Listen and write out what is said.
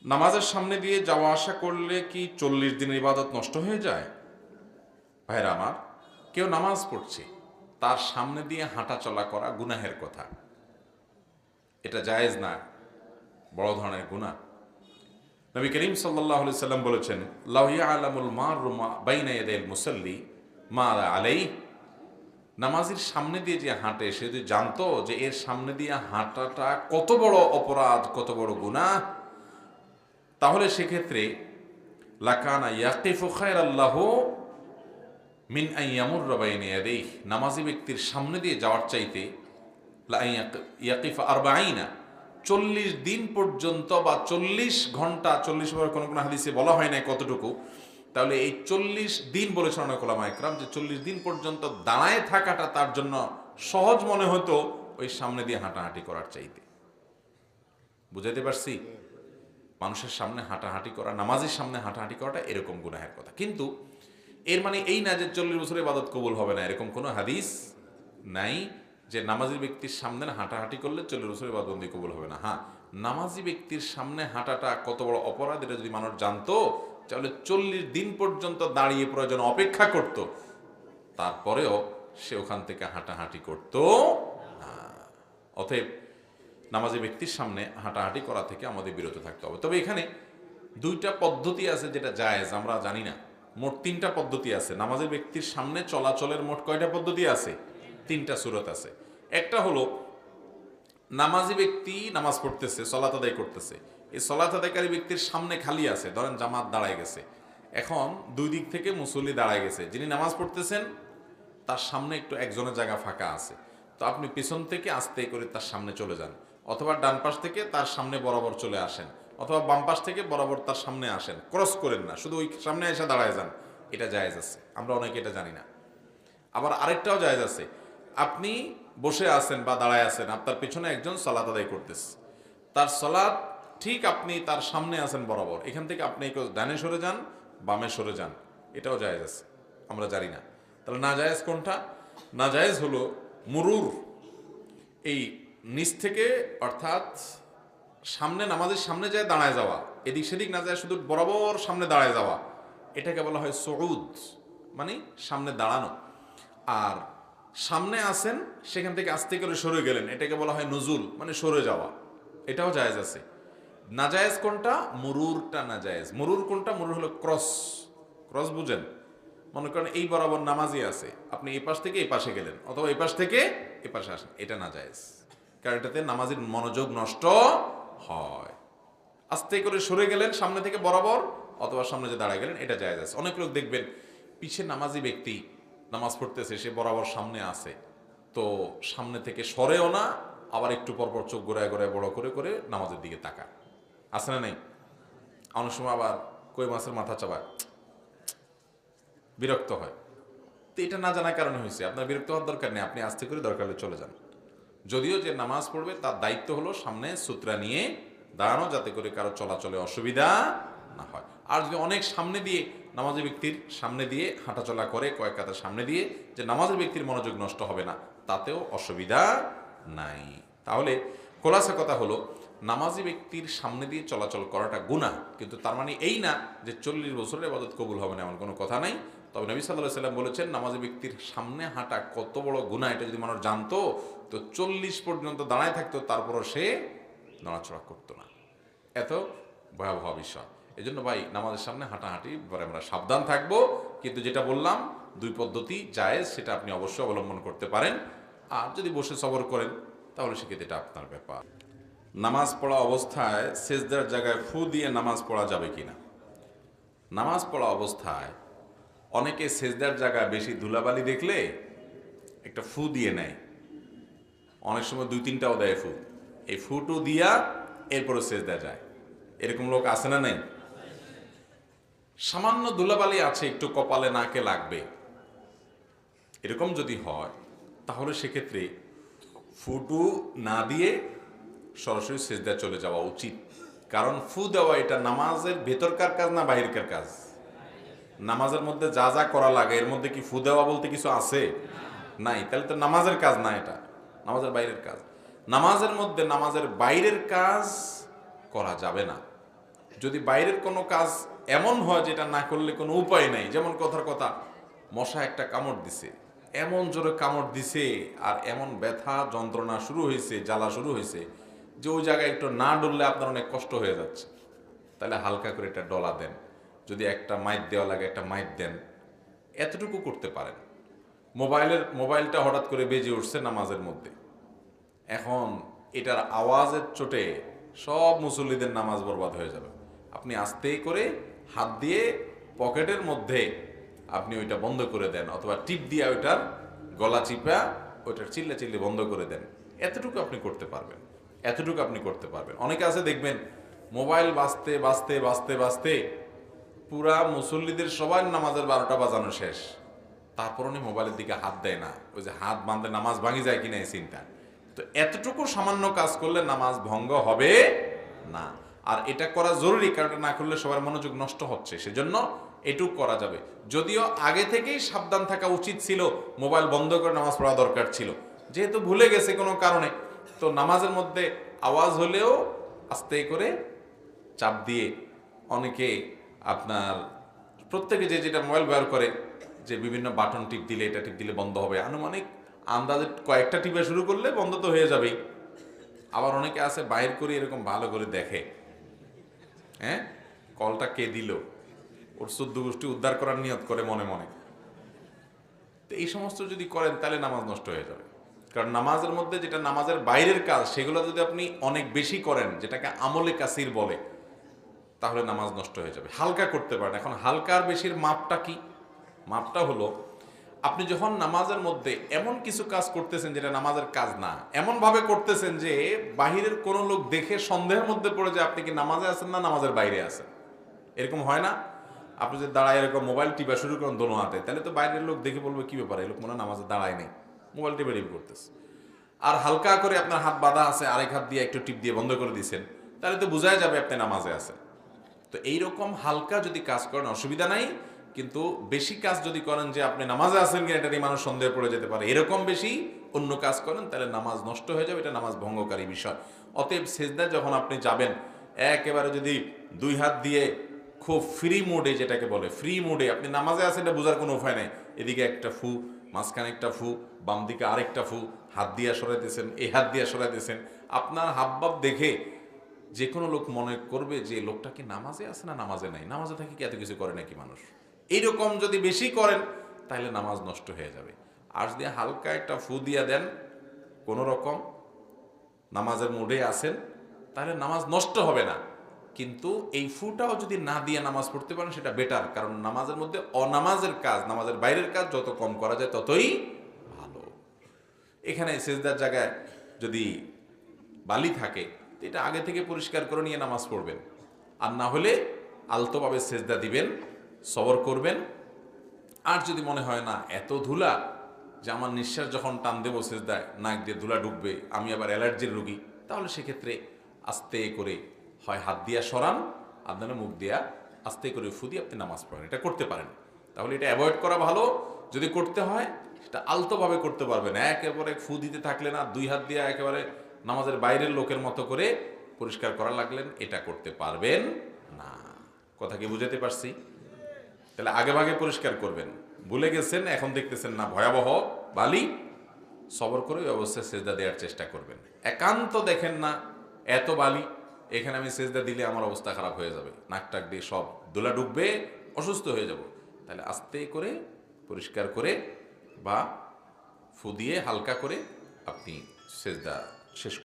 নামাজের সামনে দিয়ে যাওয়া আসা করলে কি 40 দিনের ইবাদত নষ্ট হয়ে যায়? ভাইরা আমার, কেউ নামাজ পড়ছে, তার সামনে দিয়ে হাঁটা চলা করা গুনাহের কথা, এটা জায়েজ না, বড় ধরনের গুনাহ। নবী করিম সাল্লাল্লাহু আলাইহি সাল্লাম বলেছেন, লাউ ইয়ালামুল মারু বাইনা ইয়াদাইল মুসাল্লি মা আলাইহি, নামাজের সামনে দিয়ে যে হাঁটে সে যদি জানতো যে এর সামনে দিয়ে হাঁটাটা কত বড় অপরাধ, কত বড় গুনাহ, তাহলে সেক্ষেত্রে লাকানা ইয়াকিফু খায়রাল্লাহু মিন আন ইয়ামুররা বাইনা ইয়াদাইহি, নামাজি ব্যক্তির সামনে দিয়ে যাওয়ার চাইতে লা ইয়াকিফা 40, 40 দিন পর্যন্ত বা 40 ঘন্টা, 40 বার কোন কোন হাদিসে বলা হয় না কতটুকু, তাহলে এই 40 দিন বলেছেন অনেক ওলামা ইকরাম যে 40 দিন পর্যন্ত দাঁড়ায় থাকাটা তার জন্য সহজ মনে হতো ওই সামনে দিয়ে হাঁটাহাঁটি করার চাইতে। বুঝাইতে পারছি? মানুষের সামনে হাঁটাহাঁটি করা, নামাজের সামনে হাঁটাহাঁটি করাটা এরকম গুনাহের কথা। কিন্তু এর মানে এই না যে 40 বছরের ইবাদত কবুল হবে না, এরকম কোনো হাদিস নাই যে নামাজি ব্যক্তির সামনে হাঁটাহাঁটি করলে 40 বছরের ইবাদতবন্দি কবুল হবে না। হ্যাঁ, নামাজি ব্যক্তির সামনে হাঁটাটা কত বড় অপরাধ এটা যদি মানুষ জানতো, তাহলে 40 দিন পর্যন্ত দাঁড়িয়ে প্রয়োজন অপেক্ষা করত, তারপরেও সে ওখান থেকে হাঁটাহাঁটি করত না। অতএব নামাজি ব্যক্তির সামনে হাঁটাহাঁটি করা থেকে আমাদের বিরত থাকতে হবে। তবে এখানে দুইটা পদ্ধতি আছে যেটা জায়েজ, আমরা জানি না। মোট 3টা পদ্ধতি আছে নামাজের ব্যক্তির সামনে চলাচলের। মোট কয়টা পদ্ধতি আছে? 3টা সূরত আছে। একটা হলো নামাজি ব্যক্তি নামাজ পড়তেছে, সলাত আদায় করতেছে, এই সলাত আদায়কারী ব্যক্তির সামনে খালি আছে, ধরেন জামাত দাঁড়ায় গেছে, এখন দুই দিক থেকে মুসল্লি দাঁড়ায় গেছে, যিনি নামাজ পড়তেছেন তার সামনে একটু একজনের জায়গা ফাঁকা আছে, তো আপনি পিছন থেকে আস্তে করে তার সামনে চলে যান, অথবা ডান পাশ থেকে তার সামনে বরাবর চলে আসেন, অথবা বাম পাশ থেকে বরাবর তার সামনে আসেন, ক্রস করেন না, শুধু ওই সামনে এসে দাঁড়ায় যান। এটা জায়েজ আছে, আমরা অনেকে এটা জানি না। আবার আরেকটাও জায়েজ আছে, আপনি বসে আছেন বা দাঁড়ায় আছেন, আপনার পিছনে একজন সালাত আদায় করতেছে, তার সালাত ঠিক আপনি তার সামনে আছেন বরাবর, এখান থেকে আপনি কেউ ডানে সরে যান, বামে সরে যান, এটাও জায়েজ আছে, আমরা জানি না। তাহলে না জায়েজ কোনটা? না জায়েজ হলো মুরুর, এই নিচ থেকে, অর্থাৎ সামনে, নামাজের সামনে যায় দাঁড়ায় যাওয়া, এদিক সেদিক না যায় শুধু বরাবর সামনে দাঁড়ায় যাওয়া, এটাকে বলা হয় সুউদ, মানে সামনে দাঁড়ানো। আর সামনে আসেন, সেখান থেকে আস্তে করে সরে গেলেন, এটাকে বলা হয় নুজুল, মানে সরে যাওয়া, এটাও জায়েজ আছে। নাজায়েজ কোনটা? মুরুরটা নাজায়েজ। মুরুর কোনটা? মুরুর হলো ক্রস। ক্রস বুঝেন? মনে করেন এই বরাবর নামাজি আছে, আপনি এই পাশ থেকে এই পাশে গেলেন, অথবা এই পাশ থেকে এই পাশে আসেন, এটা নাজায়েজ, কারণ এটাতে নামাজের মনোযোগ নষ্ট হয়। আস্তে করে সরে গেলেন সামনে থেকে বরাবর, অথবা সামনে যে দাঁড়ায় গেলেন, এটা জায়েজ আছে। অনেক লোক দেখবেন পিছে নামাজি ব্যক্তি নামাজ পড়তেছে, সে বরাবর সামনে আছে, তো সামনে থেকে সরেও না, আবার একটু পরপর চোখ ঘোরায় ঘোরায় বড় করে করে নামাজের দিকে তাকায়, আছে না? নেই? অনেক সময় আবার কই মাছের মাথা চাবায়, বিরক্ত হয়। তো এটা না জানার কারণে হয়েছে। আপনার বিরক্ত হওয়ার দরকার নেই, আপনি আস্তে করে দরকার হলে চলে যান। যদিও যে নামাজ পড়বে তার দায়িত্ব হলো সামনে সূত্রা নিয়ে দাঁড়ানো, যাতে করে কারো চলাচলে অসুবিধা না হয়। আর যদি অনেক সামনে দিয়ে, নামাজি ব্যক্তির সামনে দিয়ে হাঁটাচলা করে, কয়েক কাতার সামনে দিয়ে, যে নামাজের ব্যক্তির মনোযোগ নষ্ট হবে না, তাতেও অসুবিধা নাই। তাহলে খোলাসা কথা হলো, নামাজি ব্যক্তির সামনে দিয়ে চলাচল করাটা গুনাহ, কিন্তু তার মানে এই না যে 40 বছরের ইবাদত কবুল হবে না, এমন কোনো কথা নাই। তবে নবী সাল্লাল্লাহু আলাইহি সাল্লাম বলেছেন, নামাজি ব্যক্তির সামনে হাঁটা কত বড় গুনাহ, এটা যদি মানুষ জানতো তো 40 পর্যন্ত দাঁড়ায় থাকতো, তারপরও সে নড়াচড়া করতো না। এত ভয়াবহ বিষয়। এই জন্য ভাই, নামাজের সামনে হাঁটাহাঁটি পরে আমরা সাবধান থাকবো। কিন্তু যেটা বললাম, দুই পদ্ধতি জায়েজ, সেটা আপনি অবশ্যই অবলম্বন করতে পারেন। আর যদি বসে সবর করেন, তাহলে সেক্ষেত্রে এটা আপনার ব্যাপার। নামাজ পড়া অবস্থায় সেজদার জায়গায় ফু দিয়ে নামাজ পড়া যাবে কিনা? নামাজ পড়া অবস্থায় অনেকে সেজদার জায়গায় বেশি ধুলাবালি দেখলে একটা ফু দিয়ে নেয়, অনেক সময় 2-3টাও দেয় ফু, এই ফুটু দিয়া এরপরে সেজদা যায়। এরকম লোক আছে না? নেই? সামান্য ধুলাবালি আছে, একটু কপালে নাকে লাগবে, এরকম যদি হয়, তাহলে সেক্ষেত্রে ফুটু না দিয়ে সরাসরি সেজদা চলে যাওয়া উচিত। কারণ ফু দেওয়া এটা নামাজের ভেতরকার কাজ না বাহিরকার কাজ? নামাজের মধ্যে যা যা করা লাগে এর মধ্যে কি ফু দেওয়া বলতে কিছু আছে? নাই। তাহলে তো নামাজের কাজ না, এটা নামাজের বাইরের কাজ। নামাজের মধ্যে নামাজের বাইরের কাজ করা যাবে না। যদি বাইরের কোনো কাজ এমন হয় যেটা না করলে কোনো উপায় নাই, যেমন কথার কথা মশা একটা কামড় দিছে, এমন জোরে কামড় দিছে আর এমন ব্যথা যন্ত্রণা শুরু হয়েছে, জ্বালা শুরু হয়েছে যে ওই জায়গায় একটু না ডললে আপনার অনেক কষ্ট হয়ে যাচ্ছে, তাহলে হালকা করে একটা ডলা দেন। যদি একটা মাইট দেওয়া লাগে একটা মাইট দেন, এতটুকু করতে পারেন। মোবাইলটা হঠাৎ করে বেজে উঠছে নামাজের মধ্যে, এখন এটার আওয়াজের চোটে সব মুসল্লিদের নামাজ বরবাদ হয়ে যাবে। আপনি আস্তে করে হাত দিয়ে পকেটের মধ্যে আপনি ওইটা বন্ধ করে দেন, অথবা টিপ দিয়ে ওইটার গলা চিপা ওইটার চিল্লে বন্ধ করে দেন। এতটুকু আপনি করতে পারবেন, এতটুকু আপনি করতে পারবেন। অনেকে আছে দেখবেন মোবাইল বাজতে বাজতে বাজতে বাজতে পুরা মুসল্লিদের সবার নামাজের 12টা বাজানো শেষ, তারপর উনি মোবাইলের দিকে হাত দেয় না। ওই যে হাত বাঁধলে নামাজ ভাঙি যায় কিনা এই চিন্তা। তো এতটুকু সামান্য কাজ করলে নামাজ ভঙ্গ হবে না। আর এটা করা জরুরি, কারণ এটা না করলে সবার মনোযোগ নষ্ট হচ্ছে, সেজন্য এটুকু করা যাবে। যদিও আগে থেকেই সাবধান থাকা উচিত ছিল, মোবাইল বন্ধ করে নামাজ পড়া দরকার ছিল। যেহেতু ভুলে গেছে কোনো কারণে, তো নামাজের মধ্যে আওয়াজ হলেও আস্তে করে চাপ দিয়ে, অনেকে আপনার প্রত্যেকে যে যেটা মোবাইল ব্যবহার করে, যে বিভিন্ন বাটন টিপ দিলে এটা টিপ দিলে বন্ধ হবে, আনুমানিক আন্দাজে কয়েকটা টিপে শুরু করলে বন্ধ তো হয়ে যাবেই। আবার অনেকে আছে বাইর করে এরকম ভালো করে দেখে, হ্যাঁ কলটা কে দিল, ওর 14 গোষ্ঠী উদ্ধার করার নিয়ত করে মনে মনে। তো এই সমস্ত যদি করেন তাহলে নামাজ নষ্ট হয়ে যাবে। কারণ নামাজের মধ্যে যেটা নামাজের বাইরের কাজ, সেগুলো যদি আপনি অনেক বেশি করেন, যেটাকে আমলে কাসির বলে, তাহলে নামাজ নষ্ট হয়ে যাবে। হালকা করতে পারেন। এখন হালকার বেশির মাপটা কি? মাপটা হলো, আপনি যখন নামাজের মধ্যে এমন কিছু কাজ করতেছেন যেটা নামাজের কাজ না, এমন ভাবে করতেছেন যে বাহিরের কোনো লোক দেখে সন্দেহের মধ্যে পড়ে যে আপনি কি নামাজে আছেন না নামাজের বাইরে আছেন। এরকম হয় না? আপনি যদি দাঁড়ায় এরকম মোবাইল টিপা শুরু করেন দোনো হাতে, তাহলে তো বাইরের লোক দেখে বলবে কি ব্যাপার, এই লোক মনে হয় নামাজে দাঁড়ায় নেই, মোবাইল টিপে টিপ করতেছে। আর হালকা করে আপনার হাত বাঁধা আছে, আরেক হাত দিয়ে একটু টিপ দিয়ে বন্ধ করে দিয়েছেন, তাহলে তো বোঝাই যাবে আপনি নামাজে আছেন। তো এইরকম হালকা যদি কাজ করেন অসুবিধা নাই, কিন্তু বেশি কাজ যদি করেন যে আপনি নামাজে আছেন কিনা এটা নিয়ে মানুষ সন্দেহ পড়ে যেতে পারে, এরকম বেশি অন্য কাজ করেন, তাহলে নামাজ নষ্ট হয়ে যাবে, এটা নামাজ ভঙ্গকারী বিষয়। অতএব সেজদায় যখন আপনি যাবেন, একেবারে যদি দুই হাত দিয়ে খুব ফ্রি মোডে, যেটাকে বলে ফ্রি মোডে, আপনি নামাজে আছেন এটা বোঝার কোনো উপায় নেই। এদিকে একটা ফু, মাঝখানে একটা ফু, বাম দিকে আরেকটা ফু, হাত দিয়া সরাইতেছেন, এই হাত দিয়া সরাইতেছেন, আপনার হাবভাব দেখে যে কোনো লোক মনে করবে যে লোকটা কি নামাজে আছে না নামাজে নাই, নামাজে থাকি কি এত কিছু করে নাকি মানুষ। এইরকম যদি বেশি করেন তাহলে নামাজ নষ্ট হয়ে যাবে। আর যদি হালকা একটা ফু দিয়া দেন, কোনো রকম নামাজের মুডে আছেন, তাহলে নামাজ নষ্ট হবে না। কিন্তু এই ফুটাও যদি না দিয়ে নামাজ পড়তে পারেন সেটা বেটার, কারণ নামাজের মধ্যে অনামাজের কাজ, নামাজের বাইরের কাজ যত কম করা যায় ততই ভালো। এখানে সেজদার জায়গায় যদি বালি থাকে, এটা আগে থেকে পরিষ্কার করে নিয়ে নামাজ পড়বেন, আর না হলে আলতোভাবে সেজদা দিবেন, সবর করবেন। আর যদি মনে হয় না এত ধুলা যে আমার নিঃশ্বাস যখন টান দেবো সেজদায় নাক দিয়ে ধুলা ঢুকবে, আমি আবার অ্যালার্জির রোগী, তাহলে সেক্ষেত্রে আস্তে করে হয় হাত দিয়া সরান, আপনার মুখ দিয়া আস্তে করে ফু দিয়ে আপনি নামাজ পড়েন, এটা করতে পারেন। তাহলে এটা অ্যাভয়েড করা ভালো। যদি করতে হয় সেটা আলতোভাবে করতে পারবেন, একেবারে ফু দিতে থাকলে না, দুই হাত দিয়ে একেবারে নামাজের বাইরের লোকের মতো করে পরিষ্কার করা লাগলেন, এটা করতে পারবেন না। কথা কি বুঝাতে পারছি? তাহলে আগে ভাগে পরিষ্কার করবেন। ভুলে গেছেন, এখন দেখতেছেন না ভয়াবহ বালি, সবর করে ওই অবস্থায় সেজদা দেওয়ার চেষ্টা করবেন। একান্ত দেখেন না এত বালি, এখানে আমি সেজদা দিলে আমার অবস্থা খারাপ হয়ে যাবে, নাক টাক দিয়ে সব দোলা ডুববে, অসুস্থ হয়ে যাব, তাহলে আস্তে করে পরিষ্কার করে বা ফু দিয়ে হালকা করে আপনি সেজদা শেষ